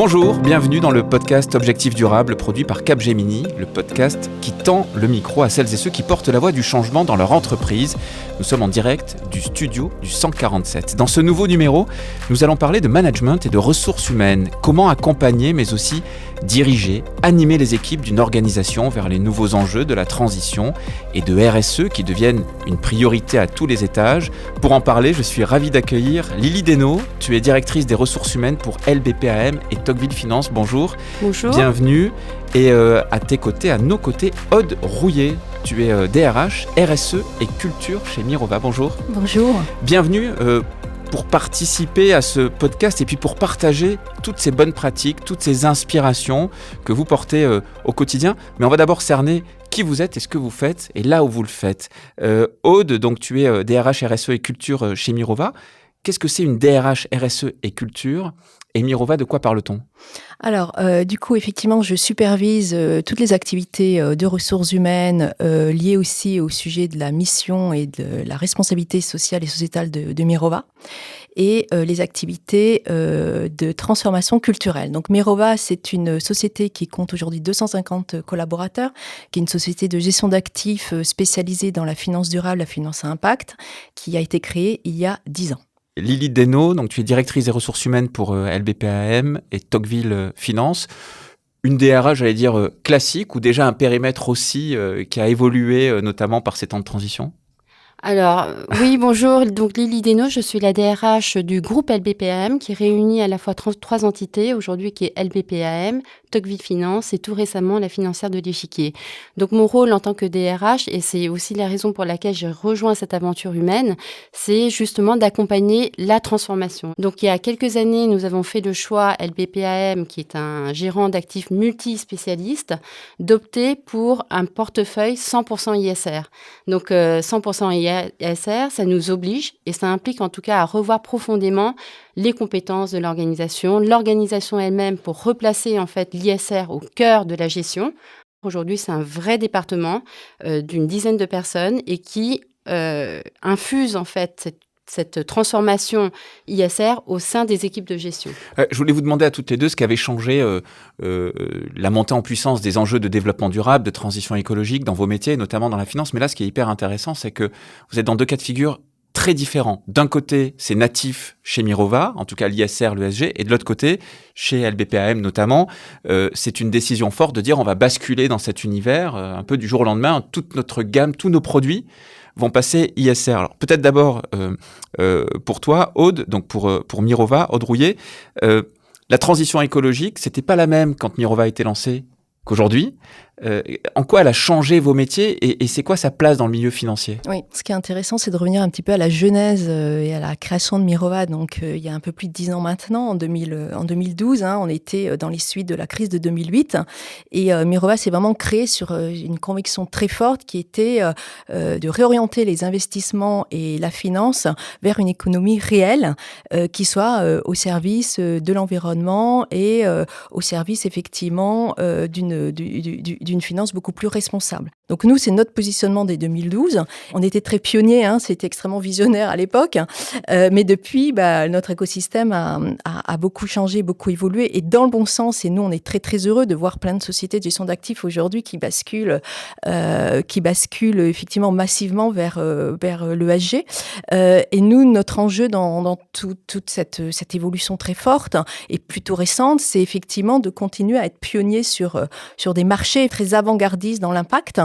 Bonjour, bienvenue dans le podcast Objectif Durable produit par Capgemini, le podcast qui tend le micro à celles et ceux qui portent la voix du changement dans leur entreprise. Nous sommes en direct du studio du 147. Dans ce nouveau numéro, nous allons parler de management et de ressources humaines. Comment accompagner, mais aussi diriger, animer les équipes d'une organisation vers les nouveaux enjeux de la transition et de RSE qui deviennent une priorité à tous les étages. Pour en parler, je suis ravi d'accueillir Lily Desnaux. Tu es directrice des ressources humaines pour LBPAM et Tocqueville Finance. Bonjour. Bonjour. Bienvenue. Et à tes côtés, à nos côtés, Aude Rouillet. Tu es DRH, RSE et culture chez Mirova. Bonjour. Bonjour. Bienvenue pour participer à ce podcast et puis pour partager toutes ces bonnes pratiques, toutes ces inspirations que vous portez au quotidien. Mais on va d'abord cerner qui vous êtes et ce que vous faites et là où vous le faites. Aude, donc tu es DRH, RSE et culture chez Mirova. Qu'est-ce que c'est une DRH, RSE et culture ? Et Mirova, de quoi parle-t-on ? Alors, du coup, effectivement, je supervise toutes les activités de ressources humaines liées aussi au sujet de la mission et de la responsabilité sociale et sociétale de Mirova et les activités de transformation culturelle. Donc, Mirova, c'est une société qui compte aujourd'hui 250 collaborateurs, qui est une société de gestion d'actifs spécialisée dans la finance durable, la finance à impact, qui a été créée il y a 10 ans. Lily Desnaux, donc tu es directrice des ressources humaines pour LBPAM et Tocqueville Finance. Une DRH, j'allais dire, classique ou déjà un périmètre aussi qui a évolué notamment par ces temps de transition ? Alors, oui, bonjour. Donc, Lily Desnaux, je suis la DRH du groupe LBPAM qui réunit à la fois trois entités aujourd'hui qui est LBPAM, Tocqueville Finance et tout récemment la financière de l'Échiquier. Donc, mon rôle en tant que DRH, et c'est aussi la raison pour laquelle j'ai rejoint cette aventure humaine, c'est justement d'accompagner la transformation. Donc, il y a quelques années, nous avons fait le choix, LBPAM, qui est un gérant d'actifs multispécialistes, d'opter pour un portefeuille 100% ISR. Donc, 100% ISR, ça nous oblige et ça implique en tout cas à revoir profondément les compétences de l'organisation elle-même pour replacer en fait l'ISR au cœur de la gestion. Aujourd'hui, c'est un vrai département d'une dizaine de personnes et qui infuse en fait cette transformation ISR au sein des équipes de gestion. Je voulais vous demander à toutes les deux ce qu'avait changé la montée en puissance des enjeux de développement durable, de transition écologique dans vos métiers, notamment dans la finance. Mais là, ce qui est hyper intéressant, c'est que vous êtes dans deux cas de figure très différents. D'un côté, c'est natif chez Mirova, en tout cas l'ISR, l'ESG, et de l'autre côté, chez LBPAM notamment, c'est une décision forte de dire on va basculer dans cet univers un peu du jour au lendemain, toute notre gamme, tous nos produits vont passer ISR. Alors peut-être d'abord pour toi, Aude, donc pour Mirova, Aude Rouillet, la transition écologique, c'était pas la même quand Mirova a été lancée qu'aujourd'hui. En quoi elle a changé vos métiers et c'est quoi sa place dans le milieu financier ? Oui, ce qui est intéressant, c'est de revenir un petit peu à la genèse et à la création de Mirova. Donc, il y a un peu plus de 10 ans maintenant, en 2012, on était dans les suites de la crise de 2008. Et Mirova s'est vraiment créé sur une conviction très forte qui était de réorienter les investissements et la finance vers une économie réelle qui soit au service de l'environnement et au service, effectivement, d'une finance beaucoup plus responsable. Donc nous, c'est notre positionnement dès 2012. On était très pionniers, c'était extrêmement visionnaire à l'époque. Mais depuis, notre écosystème a beaucoup changé, beaucoup évolué et dans le bon sens. Et nous, on est très, très heureux de voir plein de sociétés de gestion d'actifs aujourd'hui qui basculent effectivement massivement vers l'ESG. Et nous, notre enjeu dans toute cette évolution très forte et plutôt récente, c'est effectivement de continuer à être pionnier sur des marchés très avant-gardistes dans l'impact.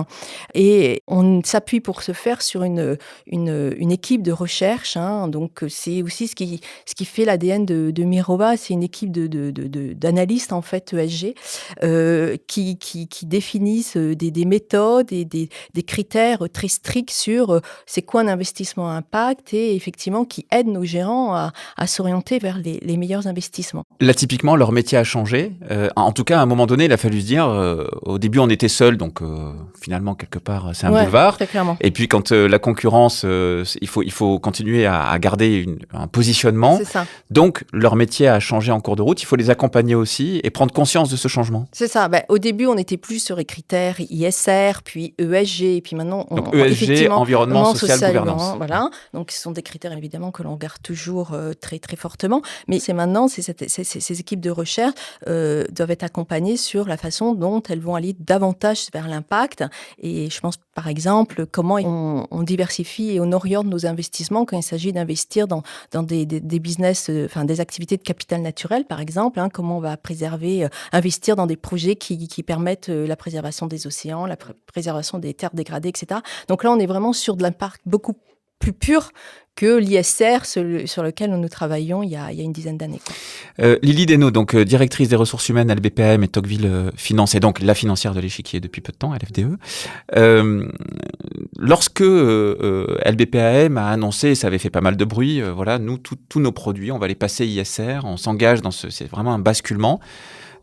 Et on s'appuie pour ce faire sur une équipe de recherche. Donc, c'est aussi ce qui fait l'ADN de Mirova. C'est une équipe d'analystes, en fait, ESG, qui définissent des méthodes et des critères très stricts sur c'est quoi un investissement à impact et effectivement qui aident nos gérants à s'orienter vers les meilleurs investissements. Là, typiquement, leur métier a changé. En tout cas, à un moment donné, il a fallu se dire, au début, on était seuls, donc finalement, finalement, quelque part, c'est un Ouais, boulevard. très clairement. Et puis, quand la concurrence, il faut continuer à garder un positionnement. C'est ça. Donc, leur métier a changé en cours de route. Il faut les accompagner aussi et prendre conscience de ce changement. C'est ça. Au début, on était plus sur les critères ISR, puis ESG, et puis maintenant, Donc, ESG, effectivement, environnement, social, gouvernance. Voilà. Donc, ce sont des critères, évidemment, que l'on regarde toujours très, très fortement. Mais c'est maintenant, ces équipes de recherche doivent être accompagnées sur la façon dont elles vont aller davantage vers l'impact. Et je pense, par exemple, comment on diversifie et on oriente nos investissements quand il s'agit d'investir dans des business, des activités de capital naturel, par exemple. Comment on va préserver, investir dans des projets qui permettent la préservation des océans, la préservation des terres dégradées, etc. Donc là, on est vraiment sur de l'impact beaucoup plus pur que l'ISR sur lequel nous travaillions il y a une dizaine d'années. Lily Desnos, donc directrice des ressources humaines à LBPM et Tocqueville Finance, et donc la financière de l'échiquier depuis peu de temps, LFDE. Lorsque LBPM a annoncé, ça avait fait pas mal de bruit, voilà, nous, tous nos produits, on va les passer ISR, on s'engage c'est vraiment un basculement.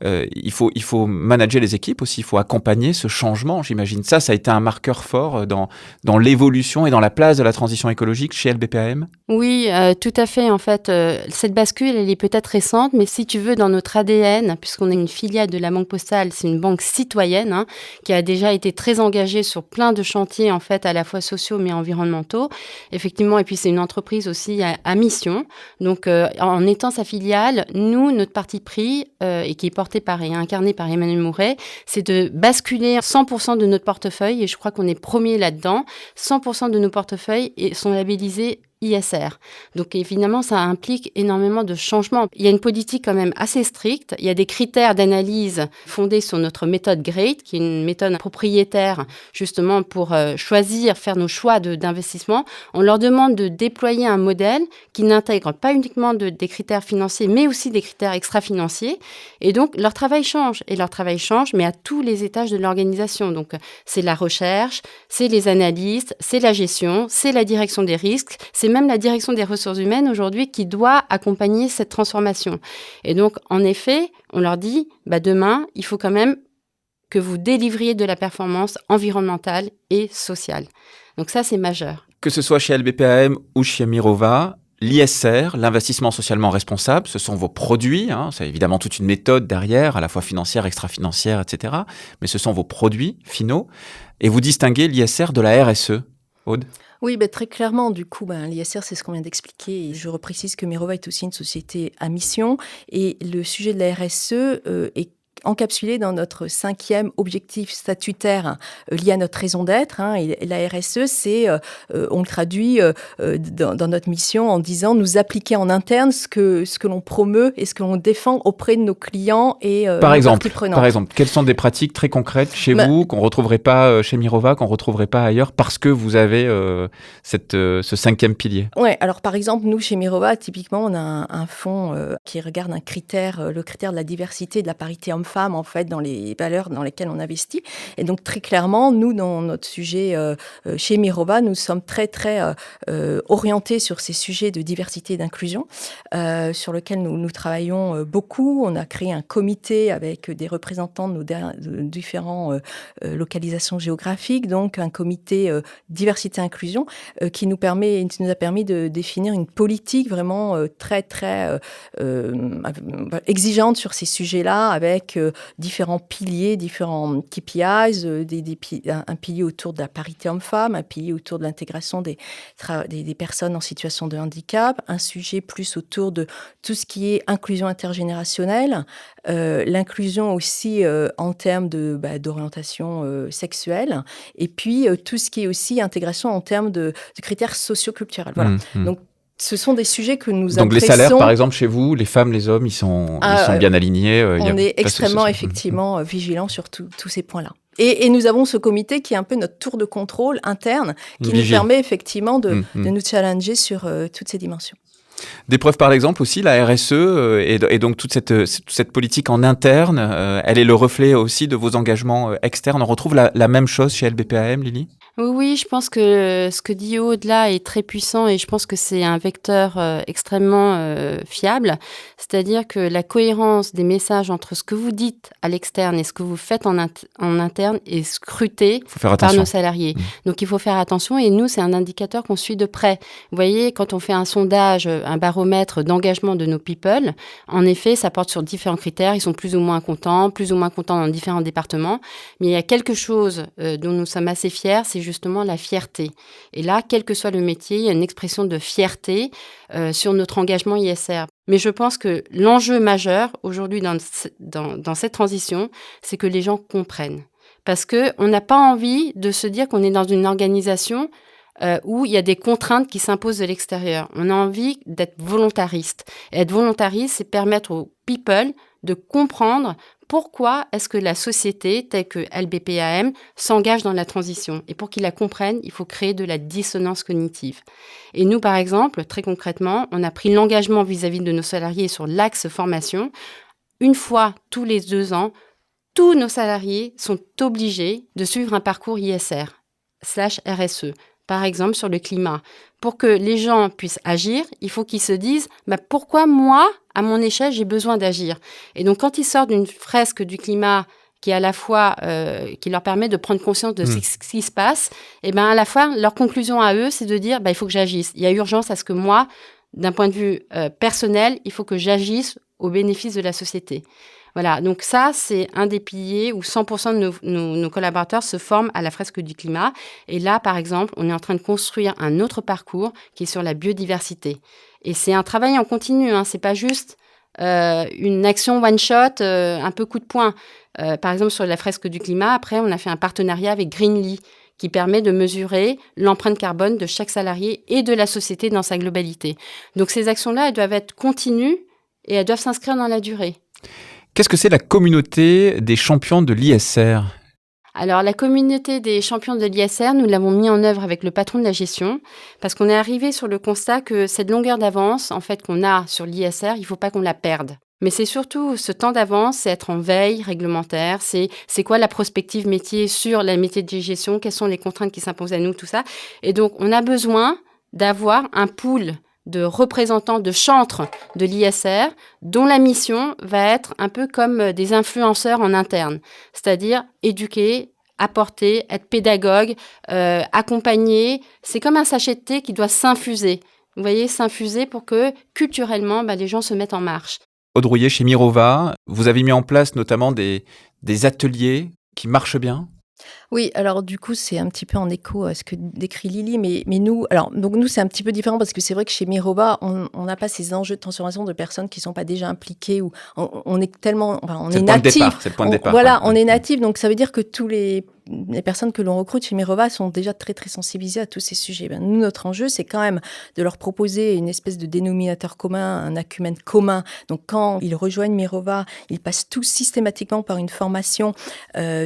Il faut manager les équipes aussi, il faut accompagner ce changement. J'imagine ça a été un marqueur fort dans l'évolution et dans la place de la transition écologique chez LBPM. Oui, tout à fait. En fait, cette bascule, elle est peut-être récente, mais si tu veux, dans notre ADN, puisqu'on est une filiale de la Banque Postale, c'est une banque citoyenne qui a déjà été très engagée sur plein de chantiers, en fait, à la fois sociaux mais environnementaux. Effectivement, et puis c'est une entreprise aussi à mission. Donc, en étant sa filiale, nous, notre parti pris, et qui est porté et incarné par Emmanuel Mouret, c'est de basculer 100% de notre portefeuille, et je crois qu'on est premier là-dedans. 100% de nos portefeuilles sont labellisés ISR. Donc évidemment, ça implique énormément de changements. Il y a une politique quand même assez stricte. Il y a des critères d'analyse fondés sur notre méthode GREAT, qui est une méthode propriétaire justement pour choisir, faire nos choix d'investissement. On leur demande de déployer un modèle qui n'intègre pas uniquement des critères financiers, mais aussi des critères extra-financiers. Et donc, leur travail change. Et leur travail change, mais à tous les étages de l'organisation. Donc, c'est la recherche, c'est les analystes, c'est la gestion, c'est la direction des risques, c'est même la direction des ressources humaines aujourd'hui qui doit accompagner cette transformation. Et donc, en effet, on leur dit, demain, il faut quand même que vous délivriez de la performance environnementale et sociale. Donc ça, c'est majeur. Que ce soit chez LBPM ou chez Mirova, l'ISR, l'investissement socialement responsable, ce sont vos produits. C'est évidemment toute une méthode derrière, à la fois financière, extra-financière, etc. Mais ce sont vos produits finaux. Et vous distinguez l'ISR de la RSE, Aude ? Oui, très clairement, du coup, l'ISR, c'est ce qu'on vient d'expliquer. Et je reprécise que Mirova est aussi une société à mission. Et le sujet de la RSE est encapsulé dans notre 5e objectif statutaire lié à notre raison d'être. Et la RSE, on le traduit dans notre mission en disant nous appliquer en interne ce que l'on promeut et ce que l'on défend auprès de nos clients et parties prenantes. Par exemple, quelles sont des pratiques très concrètes chez vous qu'on ne retrouverait pas chez Mirova, qu'on ne retrouverait pas ailleurs parce que vous avez ce 5e pilier? Ouais, alors par exemple, nous, chez Mirova, typiquement, on a un fonds qui regarde le critère de la diversité et de la parité homme-femme, en fait, dans les valeurs dans lesquelles on investit. Et donc, très clairement, nous, dans notre sujet chez Mirova, nous sommes très, très orientés sur ces sujets de diversité et d'inclusion, sur lesquels nous travaillons beaucoup. On a créé un comité avec des représentants de nos différentes localisations géographiques, donc un comité diversité-inclusion qui nous a permis de définir une politique vraiment très, très exigeante sur ces sujets-là, avec différents piliers, différents KPIs, un pilier autour de la parité homme-femme, un pilier autour de l'intégration des personnes en situation de handicap, un sujet plus autour de tout ce qui est inclusion intergénérationnelle, l'inclusion aussi en termes d'orientation sexuelle, et puis tout ce qui est aussi intégration en termes de critères socio-culturels. Voilà. Donc, ce sont des sujets que nous adressons. Donc les salaires, par exemple, chez vous, les femmes, les hommes, ils sont bien alignés. On est extrêmement, effectivement, vigilants sur tous ces points-là. Et nous avons ce comité qui est un peu notre tour de contrôle interne, qui nous permet effectivement de nous challenger sur toutes ces dimensions. Des preuves par l'exemple aussi, la RSE et donc toute cette politique en interne, elle est le reflet aussi de vos engagements externes. On retrouve la même chose chez LBPM, Lily ? Oui, je pense que ce que dit Aude là est très puissant et je pense que c'est un vecteur extrêmement fiable. C'est-à-dire que la cohérence des messages entre ce que vous dites à l'externe et ce que vous faites en interne est scrutée Il faut faire par attention. nos salariés. Donc il faut faire attention et nous, c'est un indicateur qu'on suit de près. Vous voyez, quand on fait un sondage, un baromètre d'engagement de nos people, en effet, ça porte sur différents critères. Ils sont plus ou moins contents dans différents départements. Mais il y a quelque chose dont nous sommes assez fiers, c'est justement la fierté. Et là, quel que soit le métier, il y a une expression de fierté sur notre engagement ISR. Mais je pense que l'enjeu majeur aujourd'hui dans cette transition, c'est que les gens comprennent. Parce qu'on n'a pas envie de se dire qu'on est dans une organisation où il y a des contraintes qui s'imposent de l'extérieur. On a envie d'être volontariste. Et être volontariste, c'est permettre aux people de comprendre pourquoi est-ce que la société, telle que LBPAM, s'engage dans la transition. Et pour qu'ils la comprennent, il faut créer de la dissonance cognitive. Et nous, par exemple, très concrètement, on a pris l'engagement vis-à-vis de nos salariés sur l'axe formation. Une fois tous les 2 ans, tous nos salariés sont obligés de suivre un parcours ISR/RSE. Par exemple, sur le climat. Pour que les gens puissent agir, il faut qu'ils se disent pourquoi moi, à mon échelle, j'ai besoin d'agir. Et donc, quand ils sortent d'une fresque du climat qui est à la fois qui leur permet de prendre conscience de ce qui se passe, et ben à la fois leur conclusion à eux, c'est de dire il faut que j'agisse. Il y a urgence à ce que moi, d'un point de vue personnel, il faut que j'agisse au bénéfice de la société. Voilà, donc ça, c'est un des piliers où 100% de nos collaborateurs se forment à la fresque du climat. Et là, par exemple, on est en train de construire un autre parcours qui est sur la biodiversité. Et c'est un travail en continu, c'est pas juste une action one-shot, un peu coup de poing. Par exemple, sur la fresque du climat, après, on a fait un partenariat avec Greenly qui permet de mesurer l'empreinte carbone de chaque salarié et de la société dans sa globalité. Donc ces actions-là, elles doivent être continues et elles doivent s'inscrire dans la durée. Qu'est-ce que c'est la communauté des champions de l'ISR ? Alors, la communauté des champions de l'ISR, nous l'avons mis en œuvre avec le patron de la gestion parce qu'on est arrivé sur le constat que cette longueur d'avance, en fait, qu'on a sur l'ISR, il ne faut pas qu'on la perde. Mais c'est surtout ce temps d'avance, c'est être en veille réglementaire, c'est quoi la prospective métier sur la métier de gestion, quelles sont les contraintes qui s'imposent à nous, tout ça. Et donc, on a besoin d'avoir un pool de représentants, de chantres de l'ISR, dont la mission va être un peu comme des influenceurs en interne, c'est-à-dire éduquer, apporter, être pédagogue, accompagner. C'est comme un sachet de thé qui doit s'infuser. Vous voyez, s'infuser pour que culturellement, les gens se mettent en marche. Aude Rouillet, chez Mirova, vous avez mis en place notamment des ateliers qui marchent bien ? Oui, alors du coup, c'est un petit peu en écho à ce que décrit Lily, mais nous, alors donc nous, c'est un petit peu différent parce que c'est vrai que chez Mirova, on n'a pas ces enjeux de transformation de personnes qui sont pas déjà impliquées ou on est tellement, enfin, on est natif. C'est le point de départ. Voilà, on est natif, donc ça veut dire que tous les personnes que l'on recrute chez Mirova sont déjà très très sensibilisées à tous ces sujets. Nous, notre enjeu, c'est quand même de leur proposer une espèce de dénominateur commun, un acumen commun. Donc quand ils rejoignent Mirova, ils passent tous systématiquement par une formation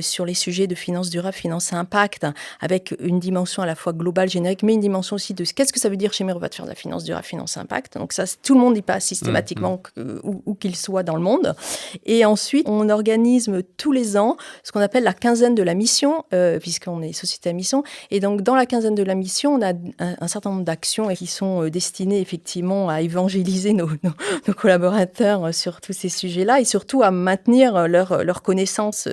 sur les sujets de finance durable, finance à impact, avec une dimension à la fois globale, générique, mais une dimension aussi de qu'est-ce que ça veut dire chez Mirova de faire de la finance durable, finance à impact. Donc ça, tout le monde y passe systématiquement, où qu'il soit dans le monde. Et ensuite, on organise tous les ans ce qu'on appelle la quinzaine de la mission, puisqu'on est société à mission. Et donc, dans la quinzaine de la mission, on a un certain nombre d'actions qui sont destinées effectivement à évangéliser nos collaborateurs sur tous ces sujets-là et surtout à maintenir leur connaissance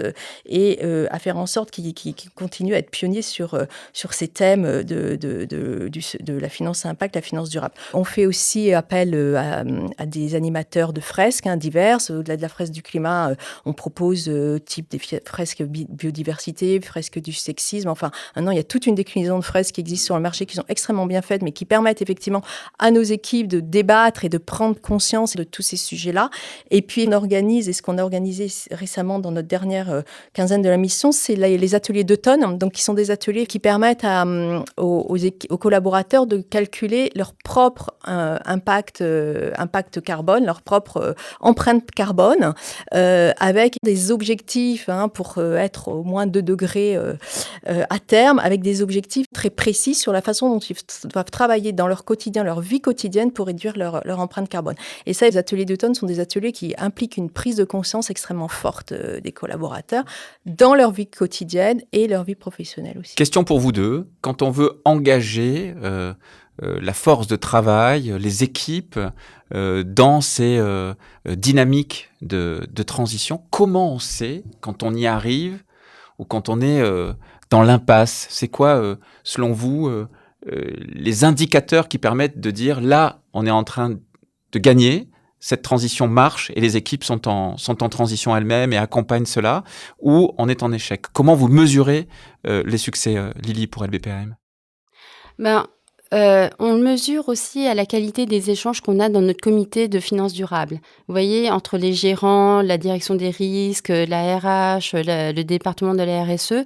et à faire en sorte qu'ils continuent à être pionniers sur ces thèmes de la finance à impact, la finance durable. On fait aussi appel à des animateurs de fresques diverses. Au-delà de la fresque du climat, on propose type des fresques biodiversité, fresques du sexisme. Enfin, maintenant, il y a toute une déclinaison de fresques qui existent sur le marché qui sont extrêmement bien faites, mais qui permettent effectivement à nos équipes de débattre et de prendre conscience de tous ces sujets-là. Et puis, on organise, et ce qu'on a organisé récemment dans notre dernière quinzaine de la mission, c'est les ateliers d'automne, donc qui sont des ateliers qui permettent aux collaborateurs de calculer leur propre impact carbone, leur propre empreinte carbone, avec des objectifs pour être au moins 2 degrés mesurer à terme avec des objectifs très précis sur la façon dont ils doivent travailler dans leur quotidien, leur vie quotidienne pour réduire leur empreinte carbone. Et ça, les ateliers d'automne sont des ateliers qui impliquent une prise de conscience extrêmement forte des collaborateurs dans leur vie quotidienne et leur vie professionnelle aussi. Question pour vous deux. Quand on veut engager la force de travail, les équipes dans ces dynamiques de transition, comment on sait quand on y arrive ou quand on est dans l'impasse? C'est quoi, selon vous, les indicateurs qui permettent de dire là, on est en train de gagner, cette transition marche et les équipes sont en transition elles-mêmes et accompagnent cela, ou on est en échec? Comment vous mesurez les succès, Lily, pour LBPAM? On le mesure aussi à la qualité des échanges qu'on a dans notre comité de finances durables. Vous voyez, entre les gérants, la direction des risques, la RH, le département de la RSE,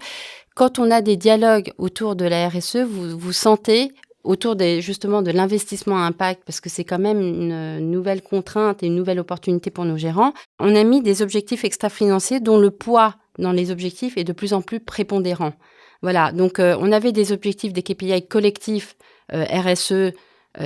quand on a des dialogues autour de la RSE, vous sentez autour justement de l'investissement à impact, parce que c'est quand même une nouvelle contrainte et une nouvelle opportunité pour nos gérants, on a mis des objectifs extra-financiers dont le poids dans les objectifs est de plus en plus prépondérant. Voilà, donc on avait des objectifs, des KPI collectifs, RSE,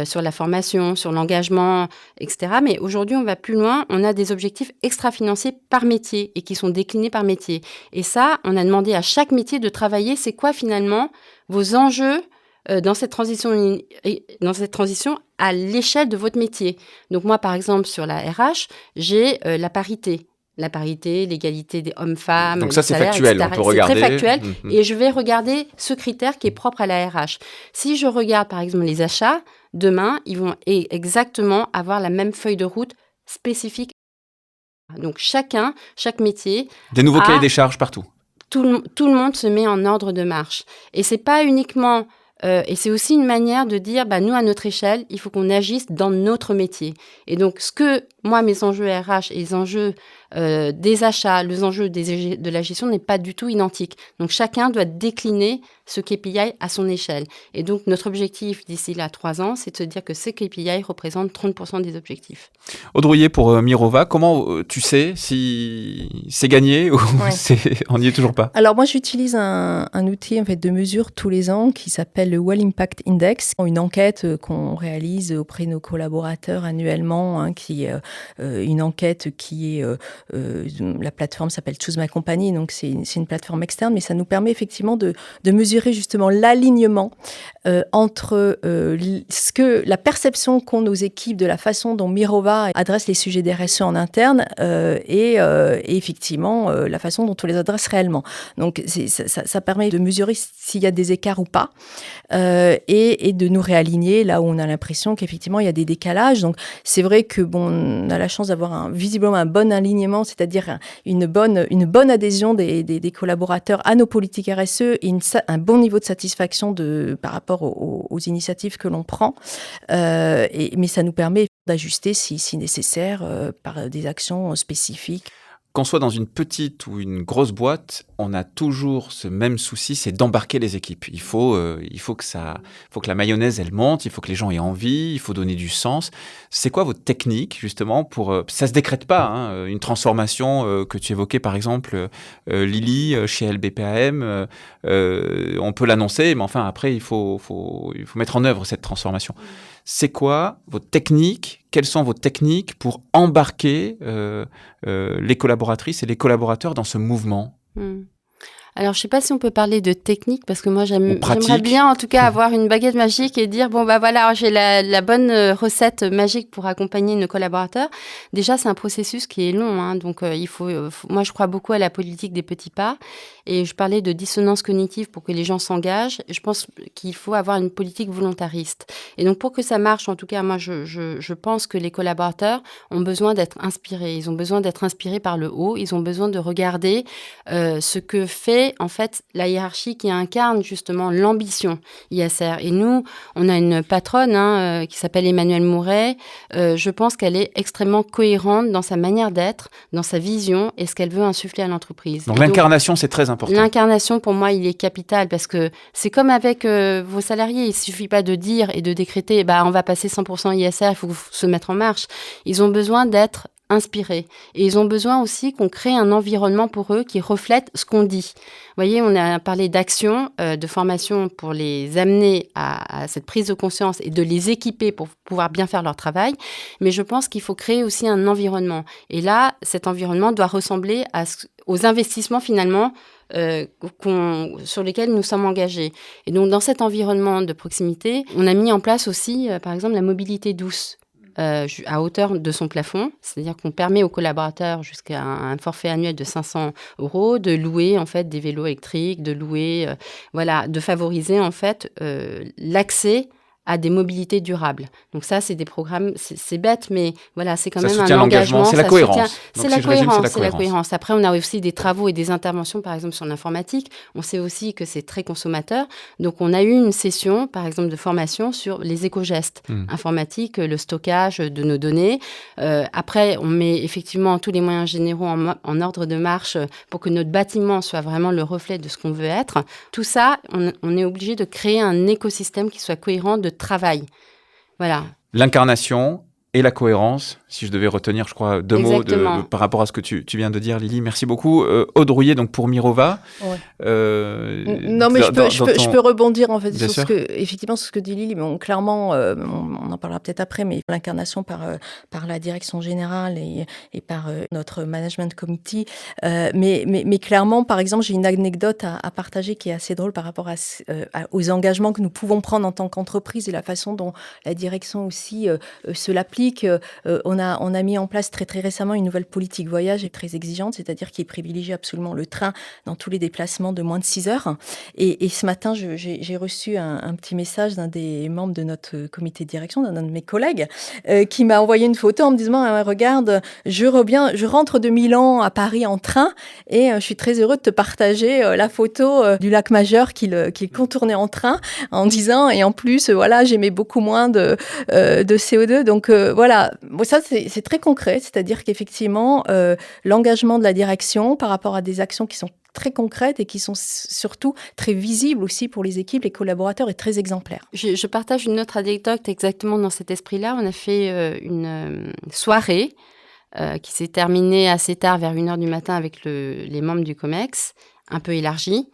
sur la formation, sur l'engagement, etc. Mais aujourd'hui, on va plus loin. On a des objectifs extra-financiers par métier et qui sont déclinés par métier. Et ça, on a demandé à chaque métier de travailler. C'est quoi finalement vos enjeux dans cette transition à l'échelle de votre métier? Donc moi, par exemple, sur la RH, j'ai la parité. La parité, l'égalité des hommes-femmes, donc ça, c'est salaires, factuel, etc. on peut regarder. C'est très factuel. Et je vais regarder ce critère qui est propre à la RH. Si je regarde, par exemple, les achats, demain, ils vont exactement avoir la même feuille de route spécifique. Donc, chaque métier... Des nouveaux cahiers des charges partout. Tout le monde se met en ordre de marche. Et c'est pas uniquement... et c'est aussi une manière de dire, nous, à notre échelle, il faut qu'on agisse dans notre métier. Et donc, moi, mes enjeux RH et les enjeux des achats, les enjeux de la gestion n'est pas du tout identique. Donc, chacun doit décliner ce KPI à son échelle. Et donc, notre objectif d'ici là 3 ans, c'est de se dire que ces KPI représentent 30% des objectifs. Aude Rouillé, pour Mirova, comment tu sais si c'est gagné ou on n'y est toujours pas? Alors, moi, j'utilise un outil en fait, de mesure tous les ans qui s'appelle le Well Impact Index, une enquête qu'on réalise auprès de nos collaborateurs annuellement, qui est une enquête qui est... la plateforme s'appelle Choose My Company, donc c'est une plateforme externe, mais ça nous permet effectivement de mesurer justement l'alignement entre la perception qu'ont nos équipes de la façon dont Mirova adresse les sujets des RSE en interne et effectivement la façon dont on les adresse réellement. Donc ça permet de mesurer s'il y a des écarts ou pas et de nous réaligner là où on a l'impression qu'effectivement il y a des décalages. Donc c'est vrai que on a la chance d'avoir visiblement un bon alignement, c'est-à-dire une bonne adhésion des collaborateurs à nos politiques RSE et un bon niveau de satisfaction par rapport aux initiatives que l'on prend. Mais ça nous permet d'ajuster si nécessaire par des actions spécifiques. Qu'on soit dans une petite ou une grosse boîte, on a toujours ce même souci, c'est d'embarquer les équipes. Il faut que la mayonnaise, elle monte, il faut que les gens aient envie, il faut donner du sens. C'est quoi votre technique, justement, ça se décrète pas, une transformation que tu évoquais, par exemple, Lily, chez LBPAM, on peut l'annoncer, mais enfin, après, il faut mettre en œuvre cette transformation. C'est quoi votre technique? Quelles sont vos techniques pour embarquer les collaboratrices et les collaborateurs dans ce mouvement? Alors, je ne sais pas si on peut parler de technique, parce que moi, j'aimerais bien, en tout cas, avoir une baguette magique et dire, voilà, j'ai la bonne recette magique pour accompagner nos collaborateurs. Déjà, c'est un processus qui est long, donc moi, je crois beaucoup à la politique des petits pas. Et je parlais de dissonance cognitive pour que les gens s'engagent. Je pense qu'il faut avoir une politique volontariste. Et donc, pour que ça marche, en tout cas, moi, je pense que les collaborateurs ont besoin d'être inspirés. Ils ont besoin d'être inspirés par le haut. Ils ont besoin de regarder ce que fait, en fait, la hiérarchie qui incarne justement l'ambition ISR. Et nous, on a une patronne qui s'appelle Emmanuelle Mouret. Je pense qu'elle est extrêmement cohérente dans sa manière d'être, dans sa vision et ce qu'elle veut insuffler à l'entreprise. Donc, l'incarnation, c'est très important. L'incarnation, pour moi, il est capital parce que c'est comme avec vos salariés. Il ne suffit pas de dire et de décréter on va passer 100% ISR, il faut se mettre en marche. Ils ont besoin d'être inspirer. Et ils ont besoin aussi qu'on crée un environnement pour eux qui reflète ce qu'on dit. Vous voyez, on a parlé d'action, de formation pour les amener à cette prise de conscience et de les équiper pour pouvoir bien faire leur travail. Mais je pense qu'il faut créer aussi un environnement. Et là, cet environnement doit ressembler aux investissements finalement sur lesquels nous sommes engagés. Et donc, dans cet environnement de proximité, on a mis en place aussi, par exemple, la mobilité douce. À hauteur de son plafond, c'est-à-dire qu'on permet aux collaborateurs jusqu'à un forfait annuel de 500 € de louer en fait des vélos électriques, de louer, de favoriser en fait l'accès à des mobilités durables. Donc ça, c'est des programmes, c'est bête, mais voilà, c'est quand même un engagement. C'est la cohérence. C'est la cohérence. Après, on a aussi des travaux et des interventions, par exemple, sur l'informatique. On sait aussi que c'est très consommateur. Donc, on a eu une session, par exemple, de formation sur les éco-gestes informatiques, le stockage de nos données. Après, on met effectivement tous les moyens généraux en ordre de marche pour que notre bâtiment soit vraiment le reflet de ce qu'on veut être. Tout ça, on est obligé de créer un écosystème qui soit cohérent de travail. Voilà. L'incarnation et la cohérence, si je devais retenir, je crois, deux mots par rapport à ce que tu viens de dire, Lily. Merci beaucoup. Aude Rouillet, donc pour Mirova. Ouais. Non, mais je peux rebondir en fait sur ce que dit Lily. Bon, clairement, on en parlera peut-être après, mais l'incarnation par la direction générale et par notre management committee. Mais clairement, par exemple, j'ai une anecdote à partager qui est assez drôle par rapport aux engagements que nous pouvons prendre en tant qu'entreprise et la façon dont la direction aussi se l'applique. On a mis en place très très récemment une nouvelle politique voyage très exigeante, c'est-à-dire qui privilégie absolument le train dans tous les déplacements de moins de 6 heures. Et ce matin, j'ai reçu un petit message d'un des membres de notre comité de direction, d'un de mes collègues, qui m'a envoyé une photo en me disant regarde, je rentre de Milan à Paris en train et je suis très heureux de te partager la photo du lac Majeur qu'il contournait en train, en disant et en plus j'émets beaucoup moins de CO2. Donc voilà, bon, ça c'est très concret, c'est-à-dire qu'effectivement, l'engagement de la direction par rapport à des actions qui sont très concrètes et qui sont surtout très visibles aussi pour les équipes, les collaborateurs et très exemplaires. Je partage une autre anecdote exactement dans cet esprit-là. On a fait une soirée qui s'est terminée assez tard, vers 1h du matin, avec les membres du COMEX, un peu élargie.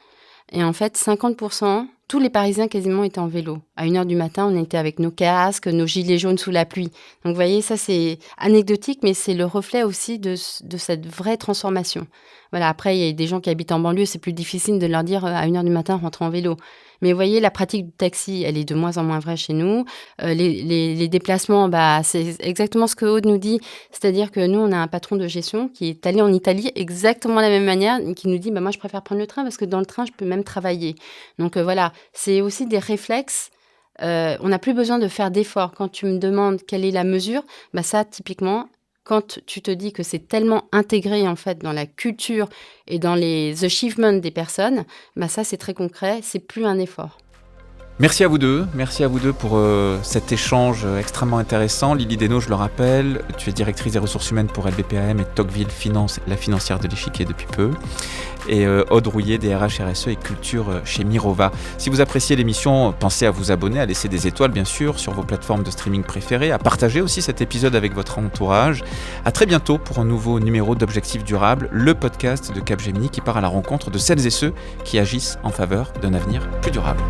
Et en fait, 50%, tous les Parisiens quasiment étaient en vélo. À 1h du matin, on était avec nos casques, nos gilets jaunes sous la pluie. Donc, vous voyez, ça, c'est anecdotique, mais c'est le reflet aussi de cette vraie transformation. Voilà, après, il y a des gens qui habitent en banlieue, c'est plus difficile de leur dire à 1h du matin, rentrez en vélo. Mais vous voyez, la pratique du taxi, elle est de moins en moins vraie chez nous. Les déplacements, c'est exactement ce que Aude nous dit. C'est-à-dire que nous, on a un patron de gestion qui est allé en Italie exactement de la même manière, qui nous dit moi, je préfère prendre le train parce que dans le train, je peux même travailler. Donc voilà, c'est aussi des réflexes. On n'a plus besoin de faire d'efforts. Quand tu me demandes quelle est la mesure, ça, typiquement, quand tu te dis que c'est tellement intégré en fait dans la culture et dans les achievements des personnes, ça c'est très concret, c'est plus un effort. Merci à vous deux pour cet échange extrêmement intéressant. Lily Desnos, je le rappelle, tu es directrice des ressources humaines pour LBPAM et Tocqueville Finance, la financière de l'échiquier depuis peu. Et Aude Rouillet, DRH RSE et culture chez Mirova. Si vous appréciez l'émission, pensez à vous abonner, à laisser des étoiles bien sûr sur vos plateformes de streaming préférées, à partager aussi cet épisode avec votre entourage. À très bientôt pour un nouveau numéro d'Objectifs Durables, le podcast de Capgemini qui part à la rencontre de celles et ceux qui agissent en faveur d'un avenir plus durable.